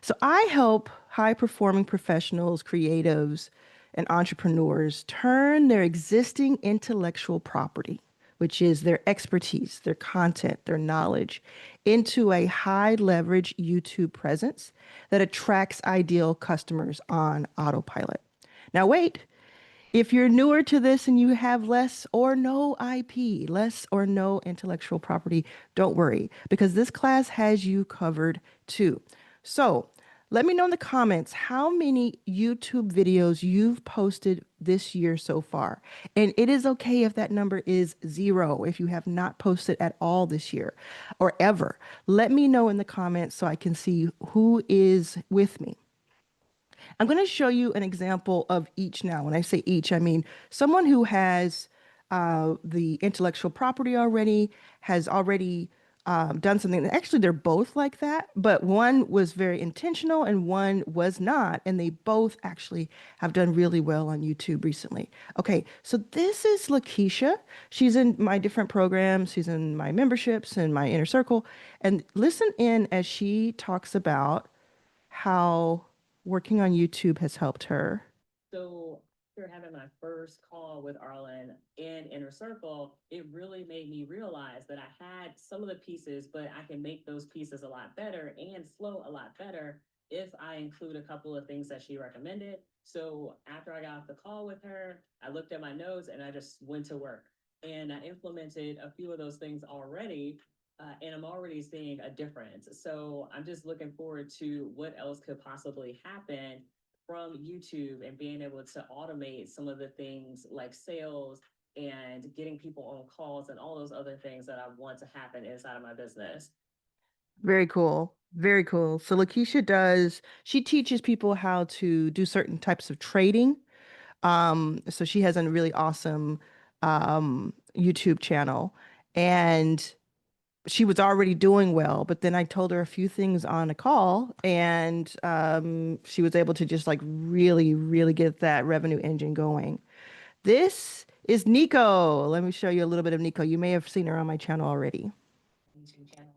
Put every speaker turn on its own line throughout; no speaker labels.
So I help high-performing professionals, creatives, and entrepreneurs turn their existing intellectual property, which is their expertise, their content, their knowledge, into a high-leverage YouTube presence that attracts ideal customers on autopilot. Now, wait, if you're newer to this and you have less or no IP, less or no intellectual property, don't worry because this class has you covered too. So let me know in the comments how many YouTube videos you've posted this year so far. And it is okay if that number is 0, if you have not posted at all this year or ever. Let me know in the comments so I can see who is with me. I'm going to show you an example of each now. When I say each, I mean someone who has the intellectual property already, has already done something. Actually, they're both like that, but one was very intentional and one was not. And they both actually have done really well on YouTube recently. Okay, so this is Lakeisha. She's in my different programs, she's in my memberships and my inner circle. And listen in as she talks about how working on YouTube has helped her.
So after having my first call with Arlan in Inner Circle, it really made me realize that I had some of the pieces, but I can make those pieces a lot better and flow a lot better if I include a couple of things that she recommended. So after I got off the call with her, I looked at my notes and I just went to work. And I implemented a few of those things already, and I'm already seeing a difference. So I'm just looking forward to what else could possibly happen from YouTube and being able to automate some of the things like sales and getting people on calls and all those other things that I want to happen inside of my business.
Very cool. Very cool. So she teaches people how to do certain types of trading. So she has a really awesome YouTube channel. And she was already doing well, but then I told her a few things on a call, and she was able to just like really, really get that revenue engine going. This is Nico. Let me show you a little bit of Nico. You may have seen her on my channel already.
YouTube channel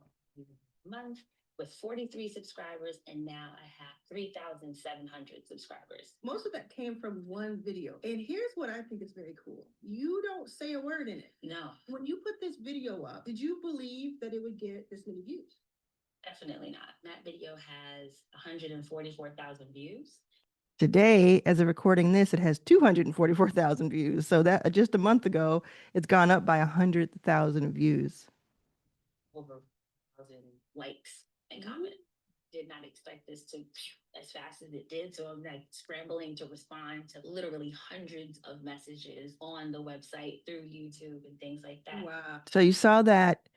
month with 43 subscribers, and now I have 3,700 subscribers.
Most of that came from one video. And here's what I think is very cool. You don't say a word in it.
No,
When you put this video up, did you believe that it would get this many views?
definitely not. That video has 144,000 views.
Today, as of recording this, it has 244,000 views. So that just a month ago, it's gone up by 100,000 views.
Over 1,000 likes and comments. Did not expect this to as fast as it did. So I'm like scrambling to respond to literally hundreds of messages on the website through YouTube and things like that.
Wow. So you saw that.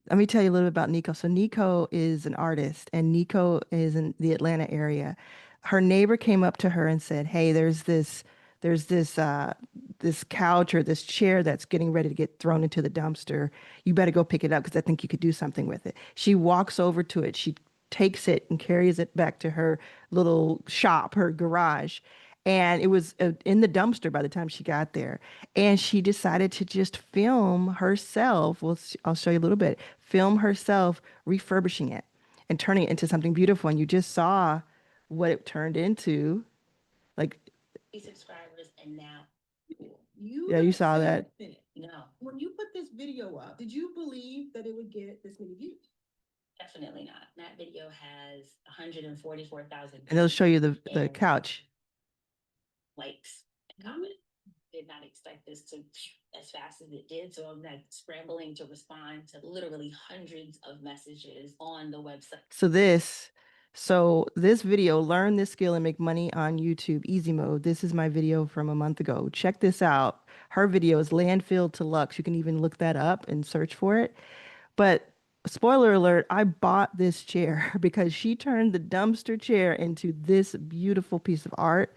Let me tell you a little bit about Nico. So Nico is an artist and Nico is in the Atlanta area. Her neighbor came up to her and said, "Hey, there's this couch or this chair that's getting ready to get thrown into the dumpster. You better go pick it up because I think you could do something with it." She walks over to it. She takes it and carries it back to her little shop, her garage. And it was in the dumpster by the time she got there. And she decided to just film herself. Well, I'll show you a little bit. Film herself refurbishing it and turning it into something beautiful. And you just saw what it turned into. Like,
Subscribers, and now
yeah, you saw that.
no,
When you put this video up, did you believe that it would get this many views?
definitely not. That video has 144,000
And it'll show you the couch.
likes and comments. Did not expect this to as fast as it did. So I'm like scrambling to respond to literally hundreds of messages on the website.
So this video, learn this skill and make money on YouTube, easy mode. This is my video from a month ago. Check this out. Her video is Landfill to Lux. You can even look that up and search for it. But spoiler alert, I bought this chair because she turned the dumpster chair into this beautiful piece of art.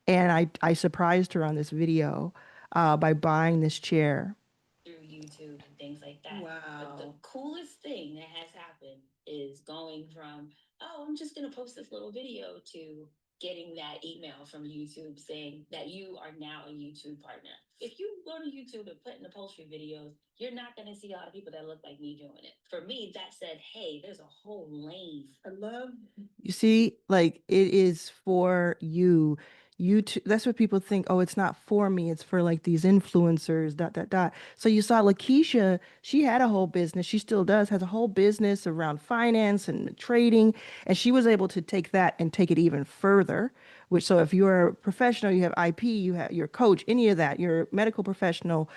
And I surprised her on this video by buying this chair.
Through YouTube and things like that.
Wow.
But the coolest thing that has happened is going from, oh, I'm just going to post this little video to getting that email from YouTube saying that you are now a YouTube partner. If you go to YouTube and put in upholstery videos, you're not going to see a lot of people that look like me doing it. For me, that said, hey, there's a whole lane.
I love.
You see, like it is for you. YouTube, that's what people think. Oh, it's not for me. It's for like these influencers, dot, dot, dot. So you saw Lakeisha, she had a whole business. She still does, has a whole business around finance and trading. And she was able to take that and take it even further. Which, so if you're a professional, you have IP, you have your coach, any of that, you're a medical professional,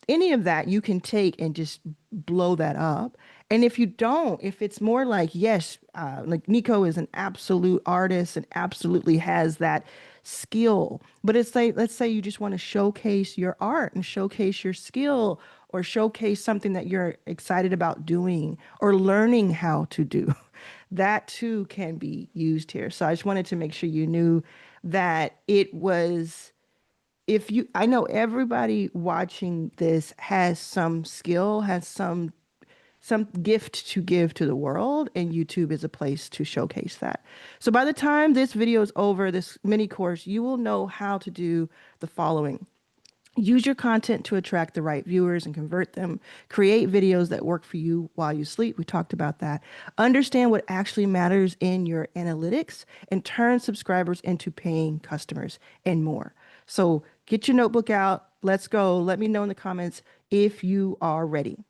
any of that you can take and just blow that up. And if you don't, if it's more like, yes, like Nico is an absolute artist and absolutely has that skill, but it's like, let's say you just want to showcase your art and showcase your skill or showcase something that you're excited about doing or learning how to do. That too can be used here. So I just wanted to make sure you knew that it was, if you, I know everybody watching this has some skill, has some gift to give to the world, and YouTube is a place to showcase that. So by the time this video is over, this mini course, you will know how to do the following. Use your content to attract the right viewers and convert them. Create videos that work for you while you sleep. We talked about that. Understand what actually matters in your analytics and turn subscribers into paying customers and more. So get your notebook out. Let's go. Let me know in the comments if you are ready.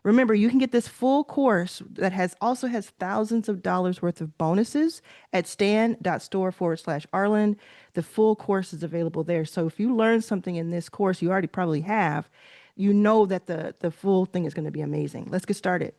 Remember, you can get this full course that also has thousands of dollars worth of bonuses at stan.store/Arlan. The full course is available there. So if you learn something in this course, you already probably have, you know that the full thing is going to be amazing. Let's get started.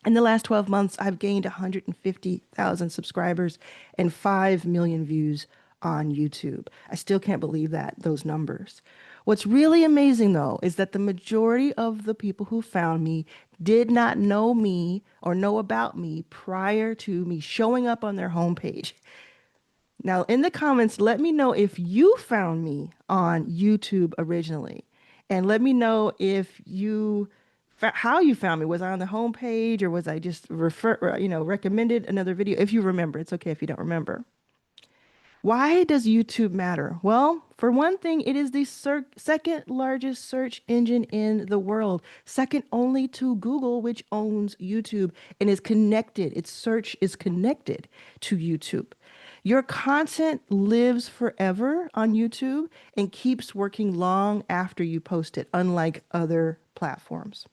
In the last 12 months, I've gained 150,000 subscribers and 5 million views on YouTube. I still can't believe that, those numbers. What's really amazing though is that the majority of the people who found me did not know me or know about me prior to me showing up on their homepage. Now, in the comments, let me know if you found me on YouTube originally, and let me know if you how you found me. Was I on the homepage or was I just recommended another video? If you remember, it's okay if you don't remember. Why does YouTube matter? Well, for one thing, it is the second largest search engine in the world, second only to Google, which owns YouTube and is connected. Its search is connected to YouTube. Your content lives forever on YouTube and keeps working long after you post it, unlike other platforms.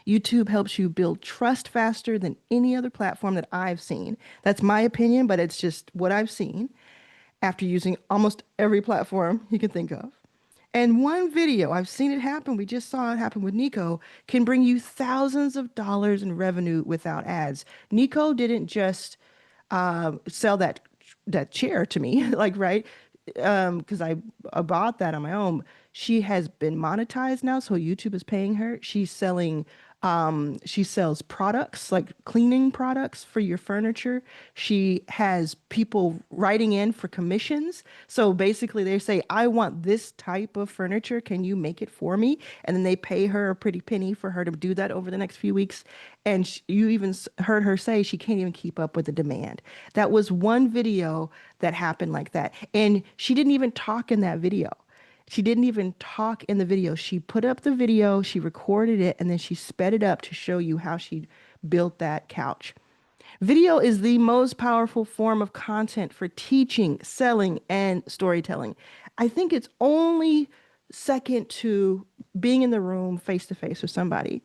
YouTube helps you build trust faster than any other platform that I've seen. That's my opinion, but it's just what I've seen after using almost every platform you can think of. And one video, I've seen it happen, we just saw it happen with Nico, can bring you thousands of dollars in revenue without ads. Nico didn't just sell that chair to me, like, right? Because I bought that on my own. She has been monetized now, so YouTube is paying her. She sells products like cleaning products for your furniture. She has people writing in for commissions. So basically they say, I want this type of furniture. Can you make it for me? And then they pay her a pretty penny for her to do that over the next few weeks. And you even heard her say she can't even keep up with the demand. That was one video that happened like that. And she didn't even talk in that video. She didn't even talk in the video. She put up the video, she recorded it, and then she sped it up to show you how she built that couch. Video is the most powerful form of content for teaching, selling, and storytelling. I think it's only second to being in the room face to face with somebody.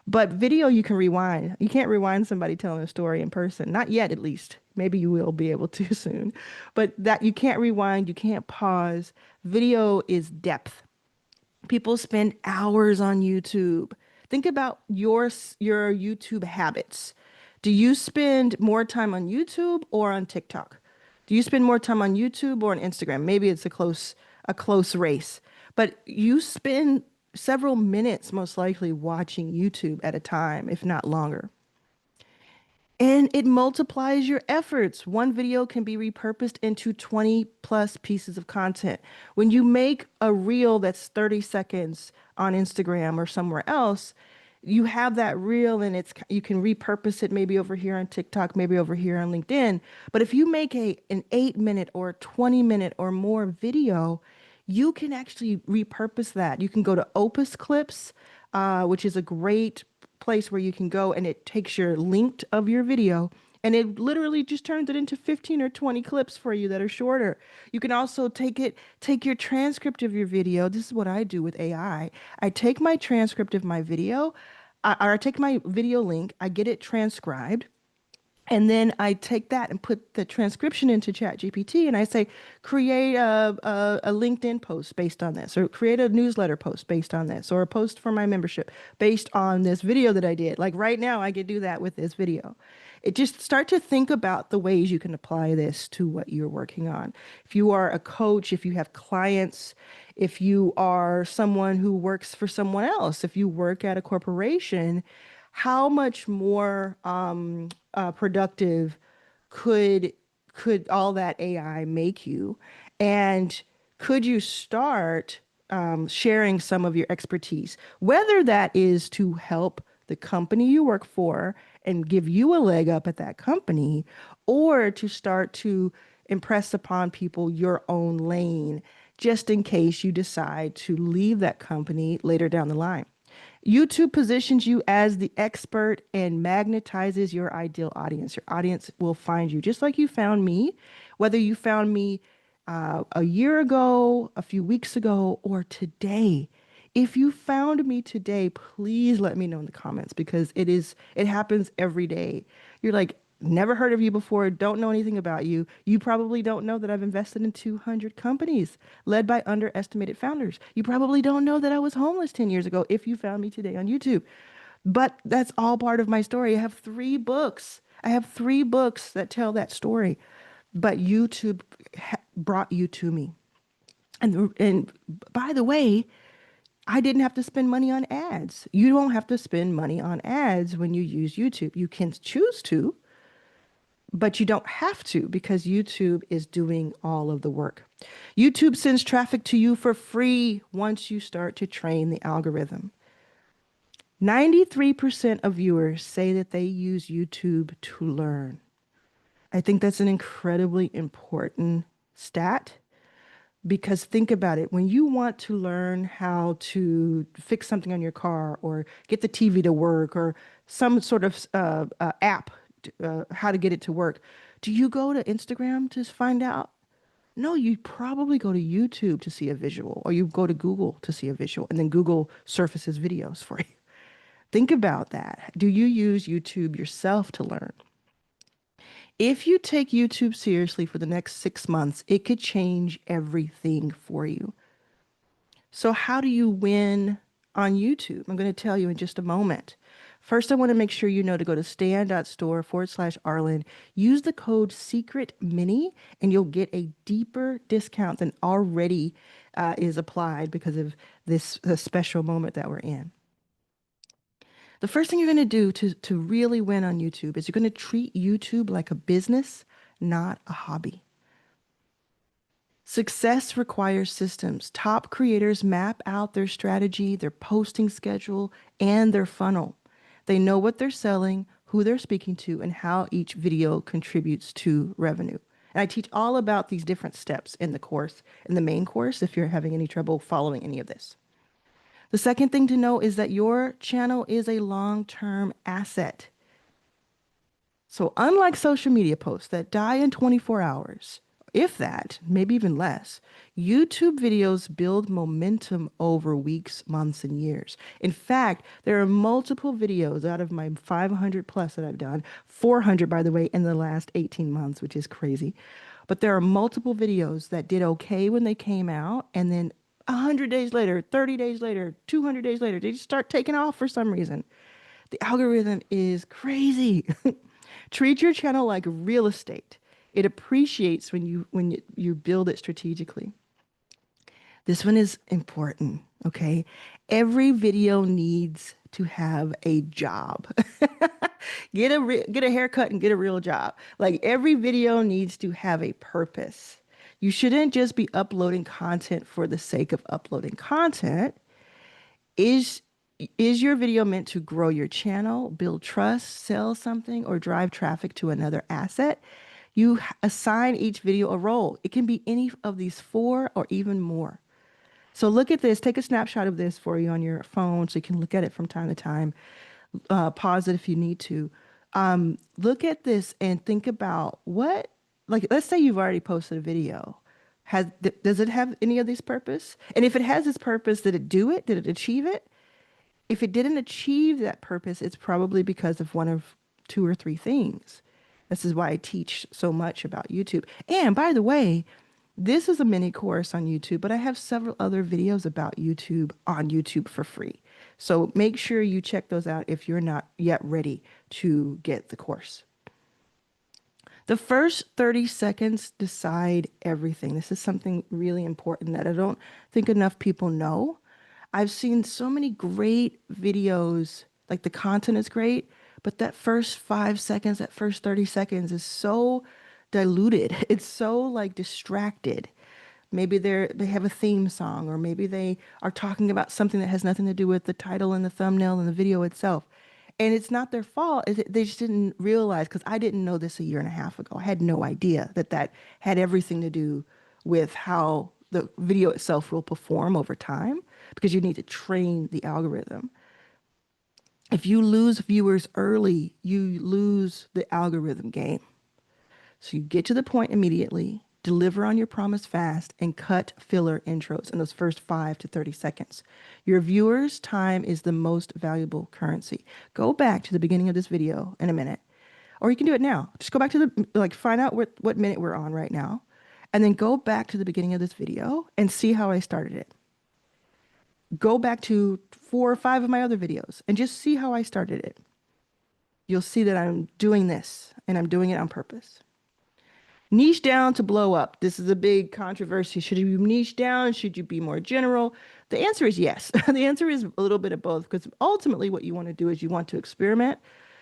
But video, you can rewind. You can't rewind somebody telling a story in person. Not yet, at least. Maybe you will be able to soon. But that you can't rewind, you can't pause. Video is depth. People spend hours on YouTube. Think about your YouTube habits. Do you spend more time on YouTube or on TikTok? Do you spend more time on YouTube or on Instagram? Maybe it's a close race, but you spend several minutes most likely watching YouTube at a time, if not longer. And it multiplies your efforts. One video can be repurposed into 20 plus pieces of content. When you make a reel that's 30 seconds on Instagram or somewhere else, you have that reel and you can repurpose it maybe over here on TikTok, maybe over here on LinkedIn. But if you make an 8 minute or 20 minute or more video, you can actually repurpose that. You can go to Opus Clips, which is a great place where you can go and it takes your link of your video and it literally just turns it into 15 or 20 clips for you that are shorter. You can also take your transcript of your video. This is what I do with AI. I take my transcript of my video, or I take my video link, I get it transcribed, and then I take that and put the transcription into ChatGPT and I say, create a LinkedIn post based on this, or create a newsletter post based on this, or a post for my membership based on this video that I did. Like right now, I could do that with this video. It just start to think about the ways you can apply this to what you're working on. If you are a coach, if you have clients, if you are someone who works for someone else, if you work at a corporation, how much more productive could could all that AI make you? And could you start sharing some of your expertise, whether that is to help the company you work for and give you a leg up at that company, or to start to impress upon people your own lane, just in case you decide to leave that company later down the line. YouTube positions you as the expert and magnetizes your ideal audience. Your audience will find you just like you found me, whether you found me a year ago, a few weeks ago, or today. If you found me today, please let me know in the comments because it happens every day. You're like, never heard of you before, don't know anything about you. You probably don't know that I've invested in 200 companies led by underestimated founders. You probably don't know that I was homeless 10 years ago if you found me today on YouTube. But that's all part of my story. I have 3 books. I have 3 books that tell that story. But YouTube brought you to me. And by the way, I didn't have to spend money on ads. You don't have to spend money on ads when you use YouTube. You can choose to, but you don't have to because YouTube is doing all of the work. YouTube sends traffic to you for free once you start to train the algorithm. 93% of viewers say that they use YouTube to learn. I think that's an incredibly important stat because think about it. When you want to learn how to fix something on your car or get the TV to work or some sort of app, how to get it to work, do you go to Instagram to find out? No, you probably go to YouTube to see a visual, or you go to Google to see a visual, and then Google surfaces videos for you. Think about that. Do you use YouTube yourself to learn? If you take YouTube seriously for the next 6 months, it could change everything for you. So, how do you win on YouTube? I'm going to tell you in just a moment. First, I want to make sure you know to go to stan.store/Arlan. Use the code SECRETMINI, and you'll get a deeper discount than already is applied because of this special moment that we're in. The first thing you're going to do to really win on YouTube is you're going to treat YouTube like a business, not a hobby. Success requires systems. Top creators map out their strategy, their posting schedule, and their funnel. They know what they're selling, who they're speaking to, and how each video contributes to revenue. And I teach all about these different steps in the course, in the main course, if you're having any trouble following any of this. The second thing to know is that your channel is a long-term asset. So unlike social media posts that die in 24 hours, if that, maybe even less, YouTube videos build momentum over weeks, months, and years. In fact, there are multiple videos out of my 500 plus that I've done, 400, by the way, in the last 18 months, which is crazy. But there are multiple videos that did okay when they came out, and then 100 days later, 30 days later, 200 days later, they just start taking off for some reason. The algorithm is crazy. Treat your channel like real estate. It appreciates when you build it strategically. This one is important, okay? Every video needs to have a job. Get a haircut and get a real job. Like every video needs to have a purpose. You shouldn't just be uploading content for the sake of uploading content. Is your video meant to grow your channel, build trust, sell something, or drive traffic to another asset? You assign each video a role. It can be any of these four or even more. So look at this. Take a snapshot of this for you on your phone so you can look at it from time to time. Pause it if you need to. Look at this and think about what, like, let's say you've already posted a video. Does it have any of this purpose? And if it has this purpose, did it do it? Did it achieve it? If it didn't achieve that purpose, it's probably because of one of two or three things. This is why I teach so much about YouTube. And by the way, this is a mini course on YouTube, but I have several other videos about YouTube on YouTube for free. So make sure you check those out if you're not yet ready to get the course. The first 30 seconds decide everything. This is something really important that I don't think enough people know. I've seen so many great videos, like the content is great, but that first 5 seconds, that first 30 seconds is so diluted. It's so like distracted. Maybe they have a theme song, or maybe they are talking about something that has nothing to do with the title and the thumbnail and the video itself. And it's not their fault. They just didn't realize, because I didn't know this a year and a half ago. I had no idea that that had everything to do with how the video itself will perform over time, because you need to train the algorithm. If you lose viewers early, you lose the algorithm game. So you get to the point immediately, deliver on your promise fast, and cut filler intros in those first 5 to 30 seconds. Your viewers' time is the most valuable currency. Go back to the beginning of this video in a minute, or you can do it now. Just go back to find out what minute we're on right now, and then go back to the beginning of this video and see how I started it. Go back to 4 or 5 of my other videos and just see how I started it. You'll see that I'm doing this, and I'm doing it on purpose. Niche down to blow up. This is a big controversy. Should you niche down? Should you be more general? The answer is yes. The answer is a little bit of both, because ultimately what you want to do is you want to experiment.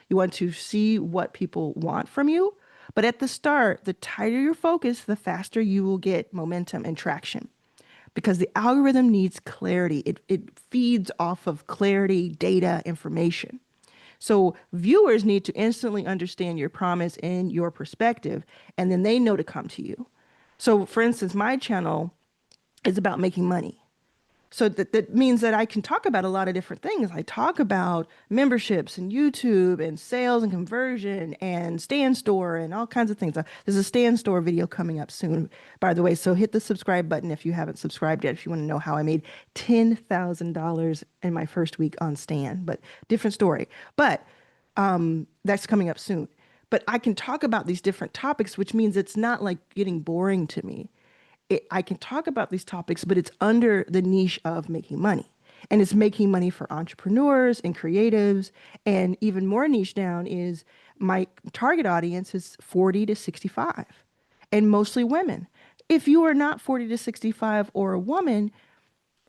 You want to see what people want from you. But at the start, the tighter your focus, the faster you will get momentum and traction, because the algorithm needs clarity. It feeds off of clarity, data, information. So viewers need to instantly understand your promise and your perspective, and then they know to come to you. So for instance, my channel is about making money. So that means that I can talk about a lot of different things. I talk about memberships and YouTube and sales and conversion and Stand Store and all kinds of things. There's a Stand Store video coming up soon, by the way. So hit the subscribe button if you haven't subscribed yet, if you want to know how I made $10,000 in my first week on Stand, but different story. But that's coming up soon. But I can talk about these different topics, which means it's not like getting boring to me. I can talk about these topics, but it's under the niche of making money. And it's making money for entrepreneurs and creatives. And even more niche down is my target audience is 40 to 65, and mostly women. If you are not 40 to 65 or a woman,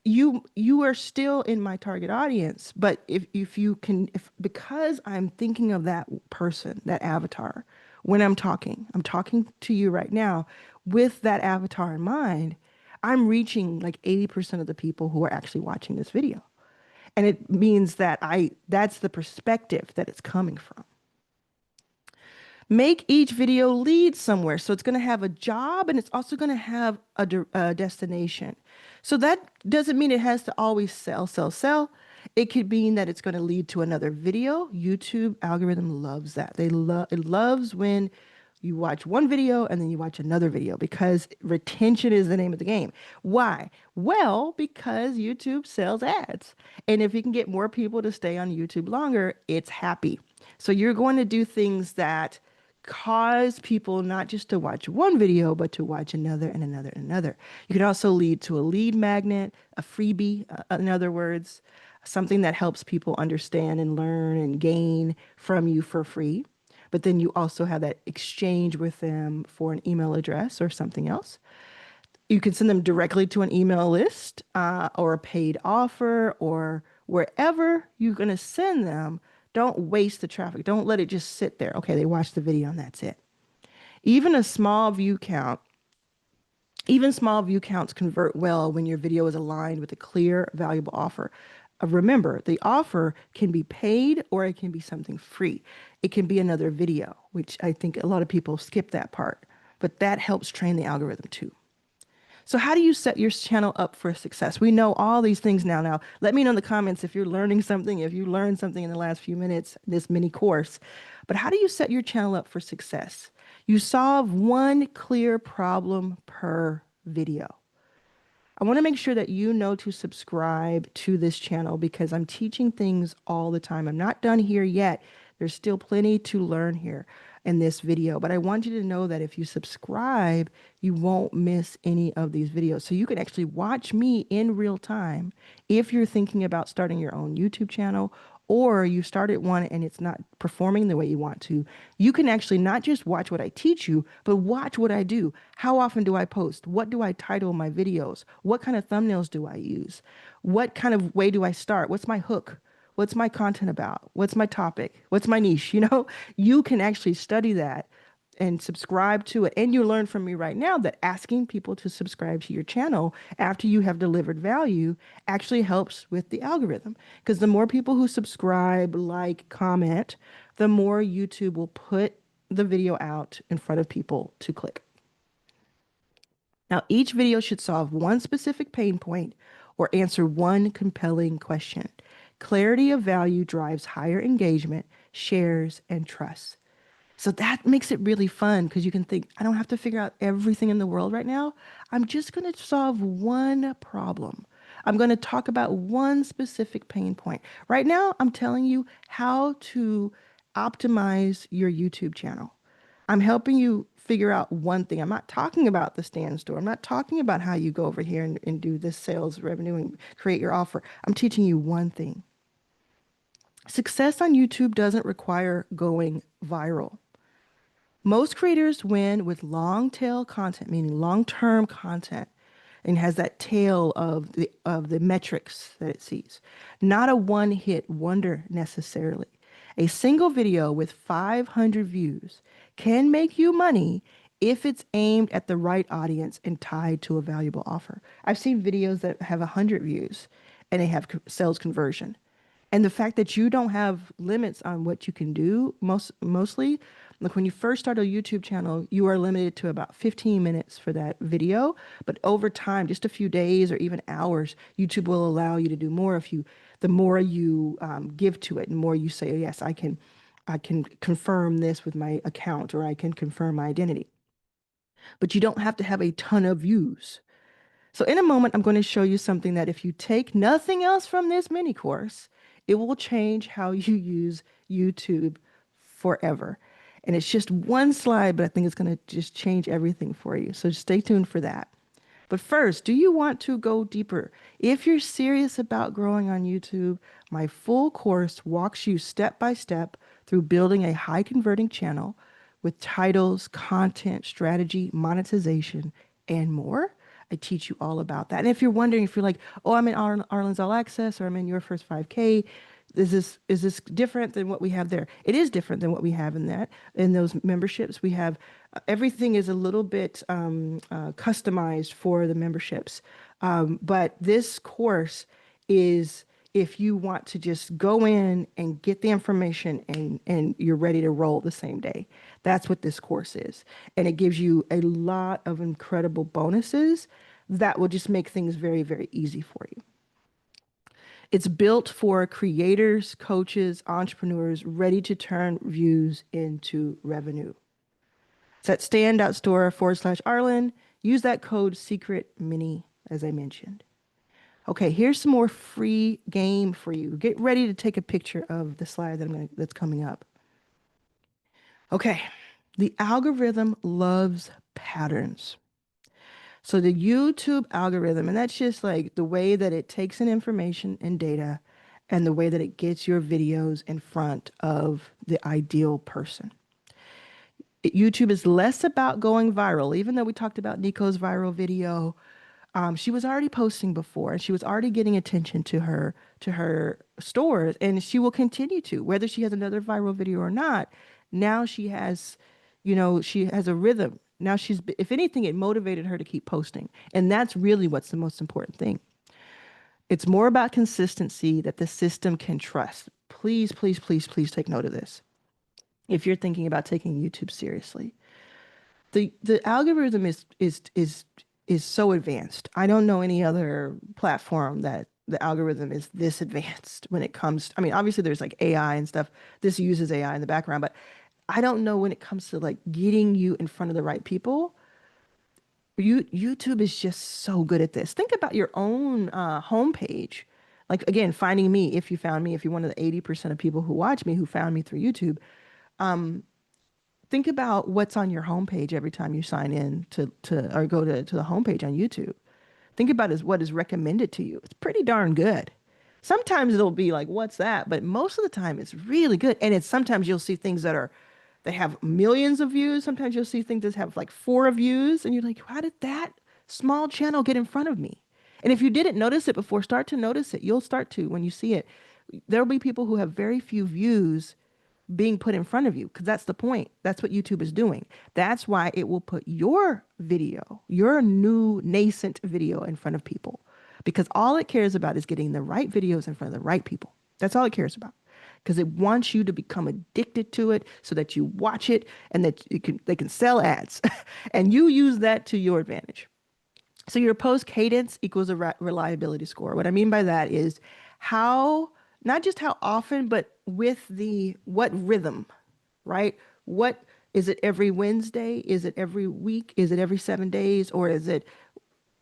you are still in my target audience. But if you can, if because I'm thinking of that person, that avatar, when I'm talking to you right now with that avatar in mind, I'm reaching like 80% of the people who are actually watching this video. And it means that that's the perspective that it's coming from. Make each video lead somewhere. So it's going to have a job, and it's also going to have a destination. So that doesn't mean it has to always sell, sell, sell. It could mean that it's going to lead to another video. YouTube algorithm loves that. It loves when you watch one video and then you watch another video, because retention is the name of the game. Why? Well, because YouTube sells ads. And if you can get more people to stay on YouTube longer, it's happy. So you're going to do things that cause people not just to watch one video, but to watch another and another and another. You can also lead to a lead magnet, a freebie, in other words, something that helps people understand and learn and gain from you for free. But then you also have that exchange with them for an email address or something else. You can send them directly to an email list, or a paid offer, or wherever you're going to send them. Don't waste the traffic. Don't let it just sit there. Okay, they watched the video and that's it. Even small view counts convert well when your video is aligned with a clear, valuable offer. Remember, the offer can be paid or it can be something free. It can be another video, which I think a lot of people skip that part, but that helps train the algorithm too. So how do you set your channel up for success? We know all these things now. Now, let me know in the comments if you're learning something, if you learned something in the last few minutes, this mini course. But how do you set your channel up for success? You solve one clear problem per video. I want to make sure that you know to subscribe to this channel because I'm teaching things all the time. I'm not done here yet. There's still plenty to learn here in this video, but I want you to know that if you subscribe, you won't miss any of these videos. So you can actually watch me in real time if you're thinking about starting your own YouTube channel or you started one and it's not performing the way you want to. You can actually not just watch what I teach you, but watch what I do. How often do I post? What do I title my videos? What kind of thumbnails do I use? What kind of way do I start? What's my hook? What's my content about? What's my topic? What's my niche? You can actually study that and subscribe to it. And you learn from me right now that asking people to subscribe to your channel after you have delivered value actually helps with the algorithm. Because the more people who subscribe, like, comment, the more YouTube will put the video out in front of people to click. Now, each video should solve one specific pain point or answer one compelling question. Clarity of value drives higher engagement, shares, and trust. So that makes it really fun because you can think, I don't have to figure out everything in the world right now. I'm just going to solve one problem. I'm going to talk about one specific pain point. Right now, I'm telling you how to optimize your YouTube channel. I'm helping you figure out one thing. I'm not talking about the stand store. I'm not talking about how you go over here and do this sales revenue and create your offer. I'm teaching you one thing. Success on YouTube doesn't require going viral. Most creators win with long tail content, meaning long-term content, and has that tail of the metrics that it sees. Not a one-hit wonder necessarily. A single video with 500 views can make you money if it's aimed at the right audience and tied to a valuable offer. I've seen videos that have 100 views and they have sales conversion. And the fact that you don't have limits on what you can do, mostly, like when you first start a YouTube channel, you are limited to about 15 minutes for that video. But over time, just a few days or even hours, YouTube will allow you to do more if you, the more you give to it, and more you say, yes, I can confirm this with my account, or I can confirm my identity. But you don't have to have a ton of views. So in a moment, I'm going to show you something that if you take nothing else from this mini course, it will change how you use YouTube forever. And it's just one slide, but I think it's going to just change everything for you. So stay tuned for that. But first, do you want to go deeper? If you're serious about growing on YouTube, my full course walks you step by step through building a high converting channel with titles, content, strategy, monetization, and more. I teach you all about that. And if you're wondering, if you're like, oh, I'm in Arlan's All Access or I'm in Your First 5K, is this different than what we have there? It is different than what we have in those memberships. We have everything is a little bit customized for the memberships. But this course is if you want to just go in and get the information and you're ready to roll the same day. That's what this course is. And it gives you a lot of incredible bonuses that will just make things very, very easy for you. It's built for creators, coaches, entrepreneurs ready to turn views into revenue. It's at stand.store/Arlan. Use that code SECRETMINI as I mentioned. Okay, here's some more free game for you. Get ready to take a picture of the slide that's coming up. Okay, the algorithm loves patterns. So the YouTube algorithm, and that's just like the way that it takes in information and data and the way that it gets your videos in front of the ideal person. YouTube is less about going viral, even though we talked about Nico's viral video. She was already posting before and she was already getting attention to her stores, and she will continue to, whether she has another viral video or not. Now she has, she has a rhythm. Now if anything, it motivated her to keep posting. And that's really what's the most important thing. It's more about consistency that the system can trust. Please, please, please, please take note of this. If you're thinking about taking YouTube seriously, the algorithm is so advanced. I don't know any other platform that the algorithm is this advanced when it comes. I mean, obviously there's like AI and stuff. This uses AI in the background, but I don't know when it comes to like getting you in front of the right people. YouTube is just so good at this. Think about your own homepage. Like again, finding me, if you found me, if you're one of the 80% of people who watch me who found me through YouTube, think about what's on your homepage every time you sign in to or go to the homepage on YouTube. Think about is what is recommended to you. It's pretty darn good. Sometimes it'll be like, what's that? But most of the time it's really good. And it's sometimes you'll see things that are they have millions of views. Sometimes you'll see things that have like 4 views, and you're like, how did that small channel get in front of me? And if you didn't notice it before, start to notice it. You'll start to when you see it. There'll be people who have very few views being put in front of you because that's the point. That's what YouTube is doing. That's why it will put your video, your new nascent video in front of people because all it cares about is getting the right videos in front of the right people. That's all it cares about because it wants you to become addicted to it so that you watch it and that they can sell ads and you use that to your advantage. So your post cadence equals a reliability score. What I mean by that is how, not just how often, but with the what rhythm, right? What is it every Wednesday? Is it every week? Is it every 7 days? Or is it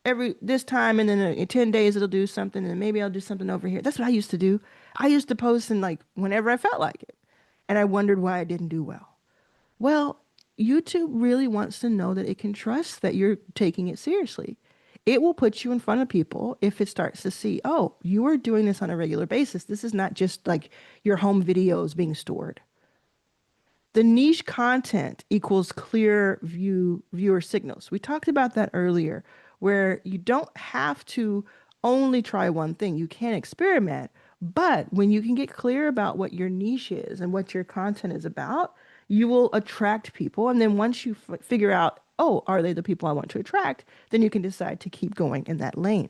every this time and then in 10 days it'll do something and maybe I'll do something over here. That's what I used to do. I used to post in like whenever I felt like it. And I wondered why I didn't do well. Well, YouTube really wants to know that it can trust that you're taking it seriously. It will put you in front of people if it starts to see, oh, you are doing this on a regular basis. This is not just like your home videos being stored. The niche content equals clear viewer signals. We talked about that earlier, where you don't have to only try one thing. You can experiment, but when you can get clear about what your niche is and what your content is about, you will attract people. And then once you figure out, oh, are they the people I want to attract? Then you can decide to keep going in that lane.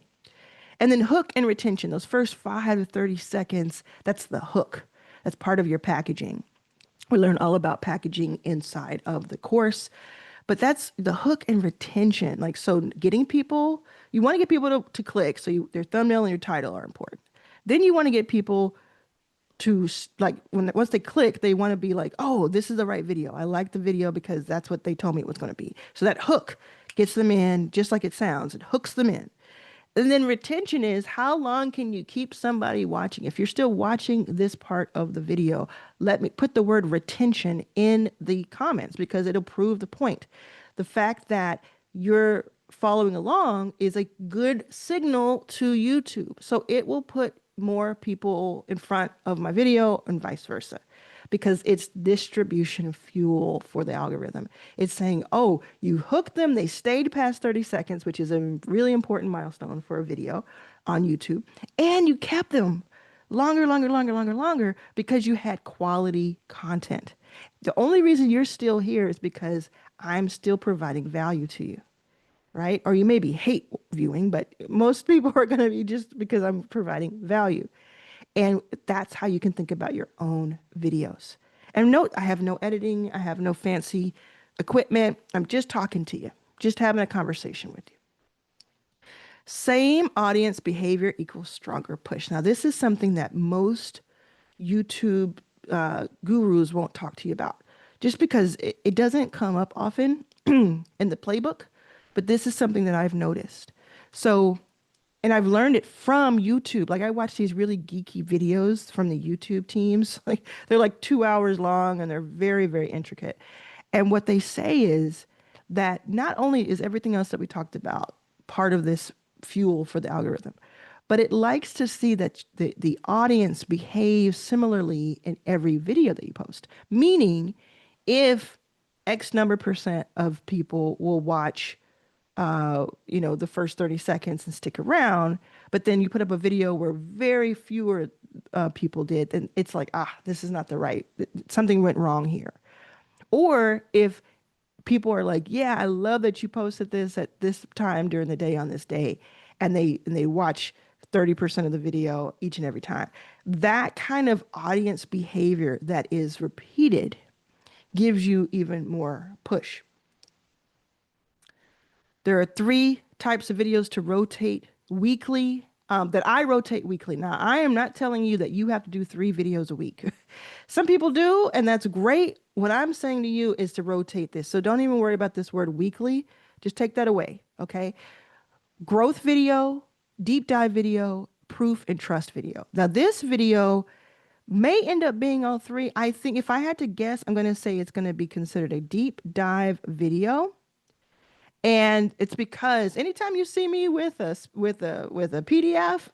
And then hook and retention, those first 5 to 30 seconds, that's the hook. That's part of your packaging. We learn all about packaging inside of the course, but that's the hook and retention. Like, so getting people, you want to get people to click. So their thumbnail and your title are important. Then you want to get people to like, once they click, they want to be like, oh, this is the right video. I like the video because that's what they told me it was going to be. So that hook gets them in just like it sounds. It hooks them in. And then retention is how long can you keep somebody watching? If you're still watching this part of the video, let me put the word retention in the comments because it'll prove the point. The fact that you're following along is a good signal to YouTube. So it will put more people in front of my video and vice versa because it's distribution fuel for the algorithm. It's saying, oh, you hooked them, they stayed past 30 seconds, which is a really important milestone for a video on YouTube, and you kept them longer because you had quality content. The only reason you're still here is because I'm still providing value to you, right? Or you maybe hate viewing, but most people are going to be just because I'm providing value. And that's how you can think about your own videos. And note, I have no editing. I have no fancy equipment. I'm just talking to you, just having a conversation with you. Same audience behavior equals stronger push. Now, this is something that most YouTube gurus won't talk to you about just because it doesn't come up often in the playbook, but this is something that I've noticed. So, and I've learned it from YouTube. Like I watch these really geeky videos from the YouTube teams. Like they're like 2 hours long and they're very, very intricate. And what they say is that not only is everything else that we talked about part of this fuel for the algorithm, but it likes to see that the audience behaves similarly in every video that you post. Meaning, if X number percent of people will watch the first 30 seconds and stick around, but then you put up a video where very fewer people did, then it's like, this is not the right, something went wrong here. Or if people are like, yeah, I love that you posted this at this time during the day on this day, and they watch 30% of the video each and every time. That kind of audience behavior that is repeated gives you even more push. There are 3 types of videos to rotate weekly, that I rotate weekly. Now, I am not telling you that you have to do 3 videos a week. Some people do, and that's great. What I'm saying to you is to rotate this. So don't even worry about this word weekly. Just take that away, okay? Growth video, deep dive video, proof and trust video. Now, this video may end up being all 3. I think if I had to guess, I'm going to say it's going to be considered a deep dive video. And it's because anytime you see me with a PDF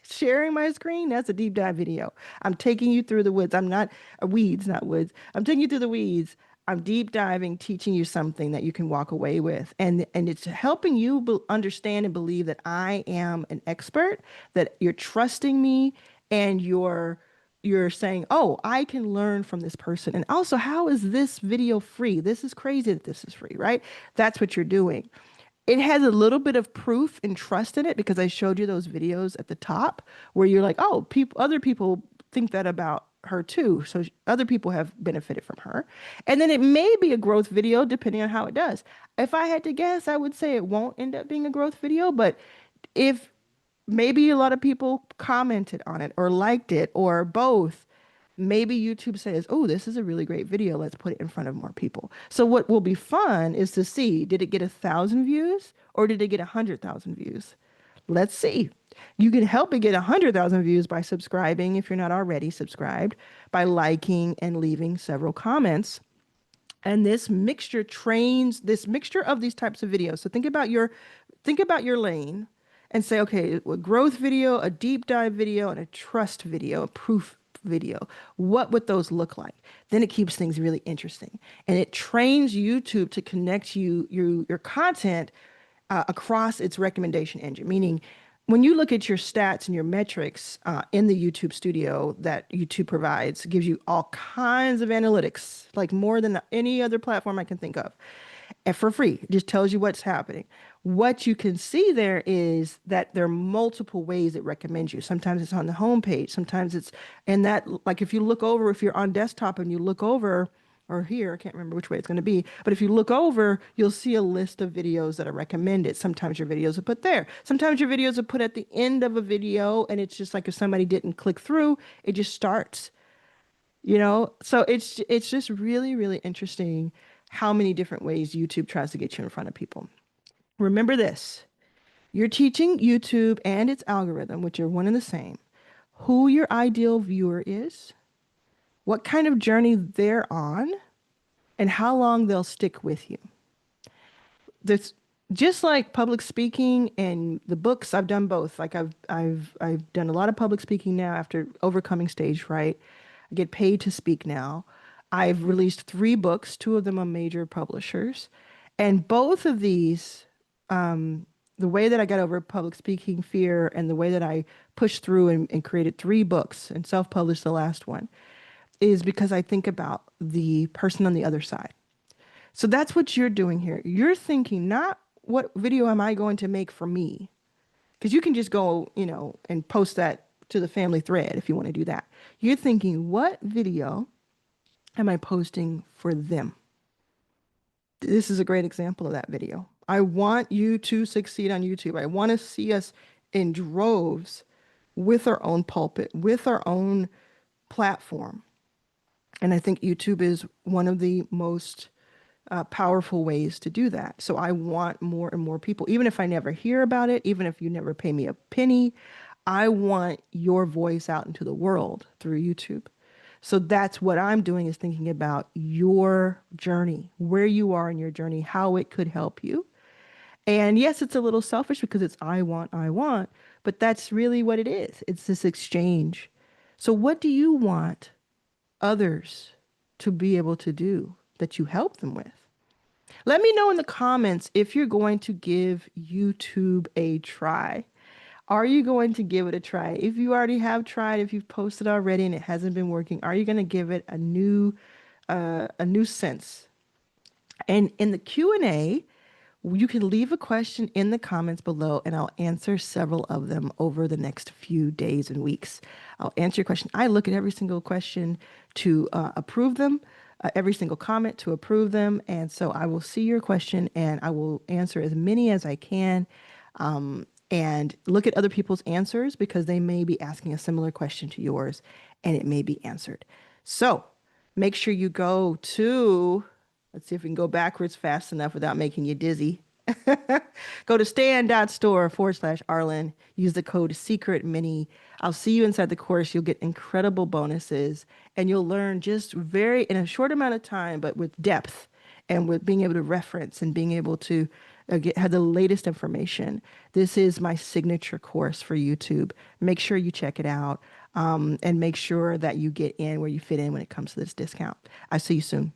sharing my screen, that's a deep dive video. I'm taking you through the woods. I'm not weeds, not woods. I'm taking you through the weeds. I'm deep diving, teaching you something that you can walk away with. And it's helping you understand and believe that I am an expert, that you're trusting me, and you're saying, oh, I can learn from this person. And also, how is this video free? This is crazy that this is free, right? That's what you're doing. It has a little bit of proof and trust in it because I showed you those videos at the top where you're like, oh, other people think that about her too. So other people have benefited from her. And then it may be a growth video depending on how it does. If I had to guess, I would say it won't end up being a growth video, but if maybe a lot of people commented on it or liked it or both, maybe YouTube says, oh, this is a really great video. Let's put it in front of more people. So what will be fun is to see, did it get 1,000 views or did it get 100,000 views? Let's see. You can help it get 100,000 views by subscribing if you're not already subscribed, by liking and leaving several comments. And this mixture of these types of videos. So think about your lane and say, okay, a growth video, a deep dive video, and a trust video, a proof video. What would those look like? Then it keeps things really interesting. And it trains YouTube to connect your content across its recommendation engine, meaning when you look at your stats and your metrics in the YouTube studio that YouTube provides, gives you all kinds of analytics, like more than any other platform I can think of, and for free. It just tells you what's happening. What you can see there is that there are multiple ways it recommends you. Sometimes it's on the home page. Sometimes it's in that, like if you look over, if you're on desktop and you look over, or here, I can't remember which way it's going to be, but if you look over, you'll see a list of videos that are recommended. Sometimes your videos are put there. Sometimes your videos are put at the end of a video, and it's just like if somebody didn't click through, it just starts. So it's just really, really interesting how many different ways YouTube tries to get you in front of people. Remember this, you're teaching YouTube and its algorithm, which are one and the same, who your ideal viewer is, what kind of journey they're on, and how long they'll stick with you. There's just like public speaking and the books, I've done both. Like I've done a lot of public speaking now after overcoming stage fright. I get paid to speak now. I've released 3 books, 2 of them are major publishers. And both of these, the way that I got over public speaking fear and the way that I pushed through and created 3 books and self-published the last one is because I think about the person on the other side. So that's what you're doing here. You're thinking not what video am I going to make for me? Because you can just go, and post that to the family thread if you want to do that. You're thinking, what video am I posting for them? This is a great example of that video. I want you to succeed on YouTube. I want to see us in droves with our own pulpit, with our own platform. And I think YouTube is one of the most powerful ways to do that. So I want more and more people, even if I never hear about it, even if you never pay me a penny, I want your voice out into the world through YouTube. So that's what I'm doing, is thinking about your journey, where you are in your journey, how it could help you. And yes, it's a little selfish because it's I want, but that's really what it is. It's this exchange. So what do you want others to be able to do that you help them with? Let me know in the comments if you're going to give YouTube a try. Are you going to give it a try? If you already have tried, if you've posted already and it hasn't been working, are you going to give it a new sense? And in the Q&A, You can leave a question in the comments below and I'll answer several of them over the next few days and weeks. I'll answer your question. I look at every single question to approve them, every single comment to approve them. And so I will see your question and I will answer as many as I can. And look at other people's answers because they may be asking a similar question to yours and it may be answered. So make sure you go to, let's see if we can go backwards fast enough without making you dizzy. Go to stand.store/Arlan. Use the code secret mini. I'll see you inside the course. You'll get incredible bonuses and you'll learn just very in a short amount of time, but with depth and with being able to reference and being able to have the latest information. This is my signature course for YouTube. Make sure you check it out and make sure that you get in where you fit in when it comes to this discount. I'll see you soon.